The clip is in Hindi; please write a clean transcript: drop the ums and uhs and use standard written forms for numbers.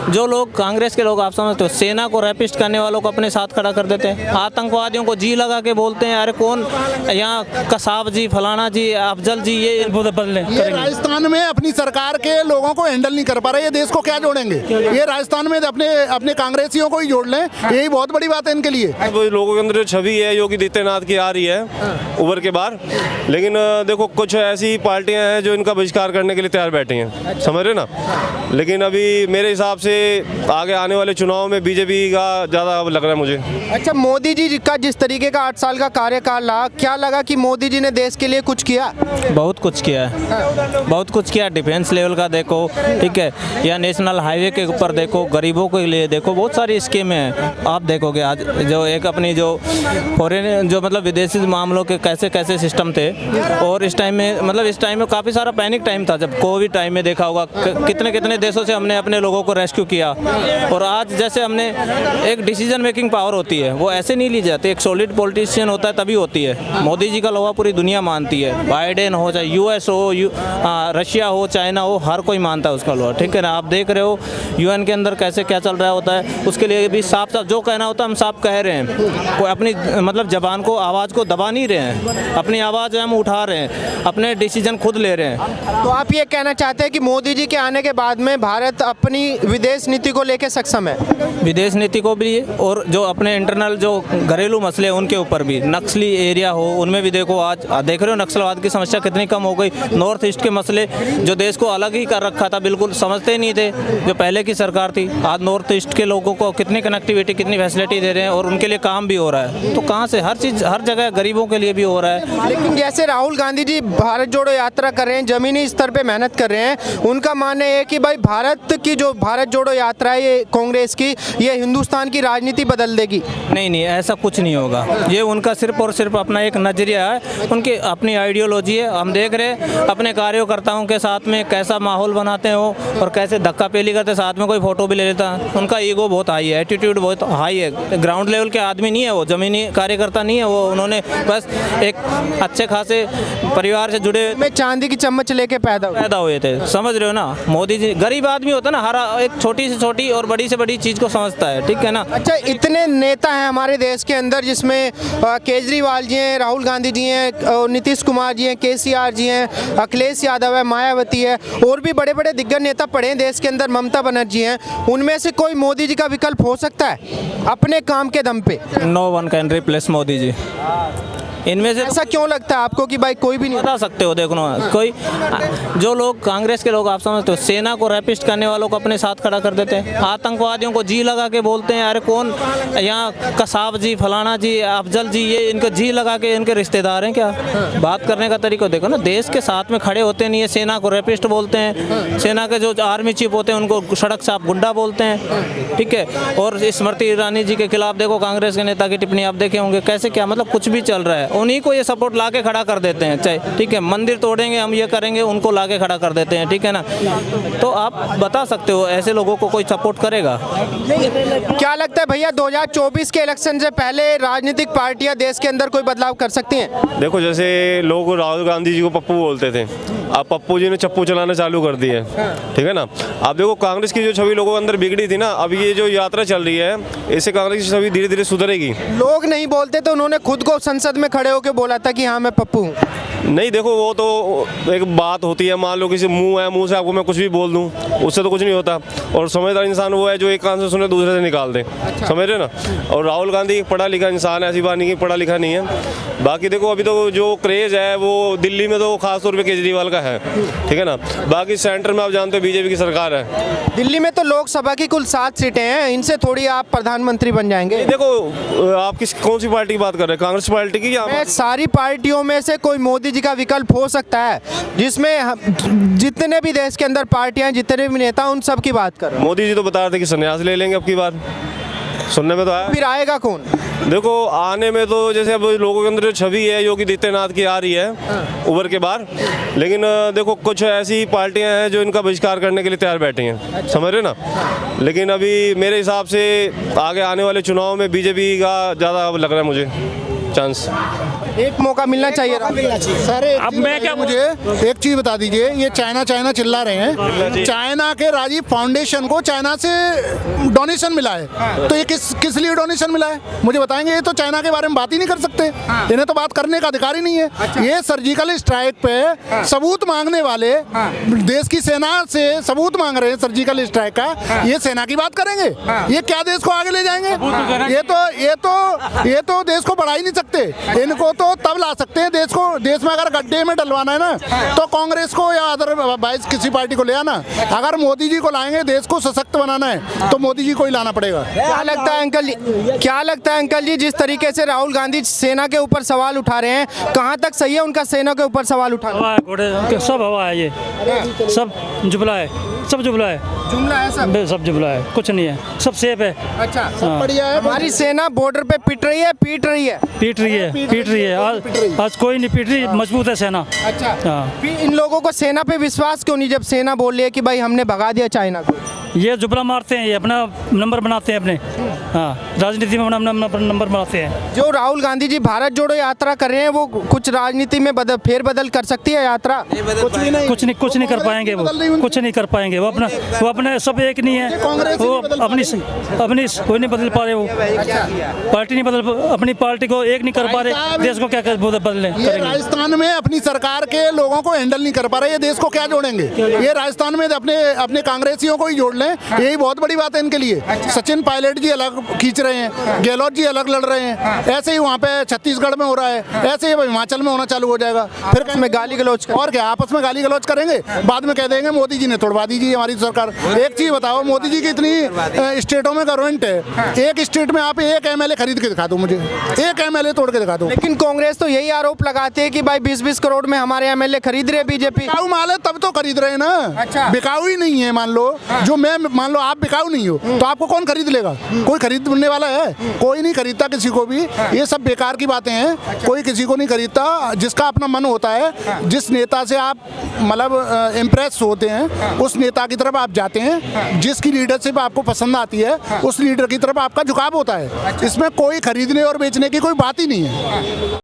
जो लोग कांग्रेस के लोग, आप समझते हो, सेना को रैपिस्ट करने वालों को अपने साथ खड़ा कर देते हैं, आतंकवादियों को जी लगा के बोलते हैं अरे कौन यहाँ कसाब जी, फलाना जी, अफजल जी, ये बदले ये राजस्थान में अपनी सरकार के लोगों को हैंडल नहीं कर पा रहे, ये देश को क्या जोड़ेंगे? ये राजस्थान में अपने अपने कांग्रेसियों को ही जोड़ लें, यही बहुत बड़ी बात है इनके लिए। लोगों के अंदर जो छवि है योगी आदित्यनाथ की आ रही है उभर के बाहर, लेकिन देखो कुछ ऐसी पार्टियां हैं जो इनका बहिष्कार करने के लिए तैयार बैठी हैं, समझ रहे ना। लेकिन अभी मेरे हिसाब से आगे आने वाले चुनाव में बीजेपी का ज़्यादा लग रहा है मुझे। अच्छा, मोदी जी का जिस तरीके का 8 साल का कार्यकाल रहा, क्या लगा कि मोदी जी ने देश के लिए कुछ किया? बहुत कुछ किया है, बहुत कुछ किया। डिफेंस लेवल का देखो, ठीक है, या नेशनल हाईवे के ऊपर देखो, गरीबों के लिए देखो, बहुत सारी स्कीमें हैं। आप देखोगे आज जो एक अपनी जो फॉरेन जो मतलब विदेशी मामलों के कैसे कैसे सिस्टम थे, और इस टाइम में मतलब इस टाइम में काफ़ी सारा पैनिक टाइम था, जब कोविड टाइम में देखा होगा कितने कितने देशों से हमने अपने लोगों को रेस्क्यू किया। और आज जैसे हमने एक डिसीजन मेकिंग पावर होती है, वो ऐसे नहीं ली जाती, एक सॉलिड पॉलिटिशियन होता है तभी होती है। मोदी जी का लोहा पूरी दुनिया मानती है, बाइडेन हो, चाहे यूएस हो, रशिया हो, चाइना हो, हर कोई मानता है उसका लोहा, ठीक है ना। आप देख रहे हो यूएन के अंदर कैसे क्या चल रहा होता है, उसके लिए भी साफ साफ जो कहना होता है हम साफ कह रहे हैं। कोई अपनी मतलब जबान को, आवाज़ को दबा नहीं रहे हैं, अपनी आवाज़ हम उठा रहे हैं, अपने डिसीजन खुद ले रहे हैं। तो आप ये कहना चाहते हैं कि मोदी जी के आने के बाद में भारत अपनी विदेश नीति को लेकर सक्षम है? विदेश नीति को भी, और जो अपने इंटरनल जो घरेलू मसले हैं उनके ऊपर भी, नक्सली एरिया हो उनमें भी देखो, आज देख रहे हो नक्सलवाद की समस्या कितनी कम हो गई। नॉर्थ ईस्ट के मसले जो देश को अलग ही कर रखा था, बिल्कुल समझते ही नहीं थे जो पहले की सरकार थी, आज नॉर्थ ईस्ट के लोगों को कितनी कनेक्टिविटी, कितनी फैसिलिटी दे रहे हैं, और उनके लिए काम भी हो रहा है। तो कहाँ से हर चीज़, हर जगह गरीबों के लिए भी हो रहा है। लेकिन जैसे राहुल गांधी जी भारत जोड़ो यात्रा कर रहे हैं, जमीनी स्तर पे मेहनत कर रहे हैं, उनका मानना है कि भाई भारत की जो भारत जोड़ो यात्रा है ये कांग्रेस की, ये हिंदुस्तान की राजनीति बदल देगी। नहीं नहीं, ऐसा कुछ नहीं होगा। ये उनका सिर्फ और सिर्फ अपना एक नज़रिया है, उनकी अपनी आइडियोलॉजी है। हम देख रहे हैं अपने कार्यकर्ताओं के साथ में कैसा माहौल बनाते हैं वो, और कैसे धक्का पेली करते, साथ में कोई फोटो भी ले लेता है। उनका ईगो बहुत हाई है, एटीट्यूड बहुत हाई है। ग्राउंड लेवल के आदमी नहीं है वो, ज़मीनी कार्यकर्ता नहीं है वो। उन्होंने बस एक अच्छे खासे परिवार से जुड़े में चांदी की चम्मच लेके पैदा हुए थे, समझ रहे हो ना। मोदी जी गरीब आदमी होता है ना, हर एक छोटी से छोटी और बड़ी से बड़ी चीज़ को समझता है, ठीक है ना। अच्छा, इतने नेता हैं हमारे देश के अंदर, जिसमें केजरीवाल जी हैं, राहुल गांधी जी हैं, नीतीश कुमार जी हैं, केसीआर जी हैं, अखिलेश यादव है, मायावती है, और भी बड़े बड़े दिग्गज नेता पड़े हैं देश के अंदर, ममता बनर्जी हैं। उनमें से कोई मोदी जी का विकल्प हो सकता है अपने काम के दम पे? No one can replace Modi ji. इनमें से ऐसा क्यों लगता है आपको कि भाई कोई भी नहीं? बता सकते हो, देखो ना, कोई जो लोग कांग्रेस के लोग, आप समझते हो, सेना को रैपिस्ट करने वालों को अपने साथ खड़ा कर देते हैं, आतंकवादियों को जी लगा के बोलते हैं अरे कौन यहाँ कसाब जी, फलाना जी, अफजल जी, ये इनको जी लगा के इनके रिश्तेदार हैं क्या? बात करने का तरीका देखो ना, देश के साथ में खड़े होते नहीं है, सेना को रैपिस्ट बोलते हैं, सेना के जो आर्मी चीफ होते हैं उनको सड़क साफ गुंडा बोलते हैं, ठीक है। और स्मृति ईरानी जी के खिलाफ देखो कांग्रेस के नेता की टिप्पणी आप देखे होंगे, कैसे क्या मतलब कुछ भी चल रहा है, उन्हीं को ये सपोर्ट लाके खड़ा कर देते हैं, चाहे ठीक है मंदिर तोड़ेंगे हम, ये करेंगे, उनको लाके खड़ा कर देते हैं, ठीक है ना। तो आप बता सकते हो ऐसे लोगों को कोई सपोर्ट करेगा? क्या लगता है भैया 2024 के इलेक्शन से पहले राजनीतिक पार्टियां देश के अंदर कोई बदलाव कर सकती हैं? देखो जैसे लोग राहुल गांधी जी को पप्पू बोलते थे, अब पप्पू जी ने चप्पू चलाना चालू कर दी है, ठीक है ना। अब देखो कांग्रेस की जो छवि लोगों के अंदर बिगड़ी थी ना, अब ये जो यात्रा चल रही है इससे कांग्रेस की छवि धीरे धीरे सुधरेगी। लोग नहीं बोलते तो उन्होंने खुद को संसद में खड़े होकर बोला था कि हाँ मैं पप्पू हूँ। नहीं देखो वो तो एक बात होती है, मान लो किसी मुंह है, मुंह से आपको मैं कुछ भी बोल दूं उससे तो कुछ नहीं होता। और समझदार इंसान वो है जो एक कान से सुने दूसरे से निकाल दे, समझ रहे ना। और राहुल गांधी पढ़ा लिखा इंसान है, ऐसी बात नहीं कि पढ़ा लिखा नहीं है। बाकी देखो अभी तो जो क्रेज़ है वो दिल्ली में तो खासतौर पर केजरीवाल का है, ठीक है ना। बाकी सेंटर में आप जानते हो बीजेपी की सरकार है। दिल्ली में तो लोकसभा की कुल 7 सीटें हैं, इनसे थोड़ी आप प्रधानमंत्री बन जाएंगे। देखो आप कौन सी पार्टी की बात कर रहे हैं, कांग्रेस पार्टी की या? सारी पार्टियों में से कोई मोदी जी का विकल्प हो सकता है, जिसमें जितने भी देश के अंदर पार्टियां, जितने भी नेता, उन सब की बात कर। मोदी जी तो बता रहे थे कि संन्यास ले लेंगे अब की बार, सुनने में तो आया। फिर आएगा कौन? देखो आने में तो जैसे अब लोगों के अंदर जो छवि है योगी आदित्यनाथ की आ रही है उभर के बाहर, लेकिन देखो कुछ ऐसी पार्टियां हैं जो इनका बहिष्कार करने के लिए तैयार बैठी हैं, समझ रहे ना। लेकिन अभी मेरे हिसाब से आगे आने वाले चुनाव में बीजेपी का ज़्यादा लग रहा है मुझे चांस। एक मौका मिलना चाहिए सर अब मैं क्या, मुझे एक चीज बता दीजिए, ये चाइना चाइना चिल्ला रहे हैं, चाइना के राजीव फाउंडेशन को चाइना से डोनेशन मिला है, तो ये किस लिए डोनेशन मिला है मुझे बताएंगे? ये तो चाइना के बारे में बात ही नहीं कर सकते, इन्हें तो बात करने का अधिकार ही नहीं है। ये सर्जिकल स्ट्राइक पे सबूत मांगने वाले देश की सेना से सबूत मांग रहे हैं सर्जिकल स्ट्राइक का, ये सेना की बात करेंगे? ये क्या देश को आगे ले जाएंगे? ये तो देश को बढ़ा ही नहीं सकते, इनको तो तब ला सकते हैं देश को, देश में अगर गड्ढे में डलवाना है ना तो कांग्रेस को या अदर 22 किसी पार्टी को ले आना, अगर मोदी जी को लाएंगे देश को सशक्त बनाना है तो मोदी जी को ही लाना पड़ेगा। क्या लगता है अंकल जी, क्या लगता है अंकल जी, जिस तरीके से राहुल गांधी सेना के ऊपर सवाल उठा रहे हैं, कहाँ तक सही है उनका सेना के ऊपर सवाल उठाना? हवा है, घोड़े सब हवा है, ये सब जुमला है, सब जुमला है, जुमला है सब जुमला है, कुछ नहीं है, सब सेफ है। अच्छा, हाँ। बढ़िया है। हमारी सेना बॉर्डर पे पिट रही है, पीट रही है। पीट रही है आज कोई नहीं पीट रही, मजबूत है सेना। अच्छा, हाँ। फिर इन लोगों को सेना पे विश्वास क्यों नहीं, जब सेना बोल रही है कि भाई हमने भगा दिया चाइना को? ये जुमला मारते हैं, ये अपना नंबर बनाते हैं अपने, हाँ, राजनीति में अपना नंबर बनाते हैं। जो राहुल गांधी जी भारत जोड़ो यात्रा कर रहे हैं, वो कुछ राजनीति में फेरबदल कर सकती है यात्रा? कुछ नहीं कर पाएंगे, वो कुछ नहीं कर पाएंगे, वो अपने सब एक नहीं है, वो अपनी कोई नहीं बदल पा रहे, वो पार्टी नहीं बदल, अपनी पार्टी को एक नहीं कर पा रहे, देश को क्या बदलने ये राजस्थान में अपनी सरकार के लोगों को हैंडल नहीं कर पा रहे, ये देश को क्या जोड़ेंगे? ये राजस्थान में अपने कांग्रेसियों को ही जोड़ लें, यही बहुत बड़ी बात है इनके लिए। सचिन पायलट जी अलग खींच रहे हैं, गहलोत जी अलग लड़ रहे हैं, ऐसे ही वहाँ पे छत्तीसगढ़ में हो रहा है, ऐसे ही हिमाचल में होना चालू हो जाएगा। फिर में गाली गलौज और क्या, आपस में गाली गलौज करेंगे, बाद में कह देंगे मोदी जी ने तोड़वा दीजिए हमारी सरकार। एक चीज बताओ, मोदी जी की इतनी स्टेटों में गवर्नमेंट है, एक स्टेट में आप एक MLA खरीद के दिखा दो मुझे, एक MLA तोड़ के दिखा दो। लेकिन कांग्रेस तो यही आरोप लगाते हैं कि भाई 20-20 करोड़ में हमारे MLA खरीद रहे बीजेपी। बिकाऊ माल है तब तो खरीद रहे हैं ना। अच्छा। बिकाऊ ही नहीं है, मान लो जो मैं, मान लो आप बिकाऊ नहीं हो तो आपको कौन खरीद लेगा? कोई खरीदने वाला है? कोई नहीं खरीदता किसी को भी, ये सब बेकार की बातें हैं, कोई किसी को नहीं खरीदता। जिसका अपना मन होता है, जिस नेता से आप मतलब इम्प्रेस होते हैं उस नेता की तरफ आप जाते हैं, जिसकी लीडरशिप आपको पसंद आती है उस लीडर की तरफ आपका झुकाव होता है, इसमें कोई खरीदने और बेचने की कोई बात ही नहीं है।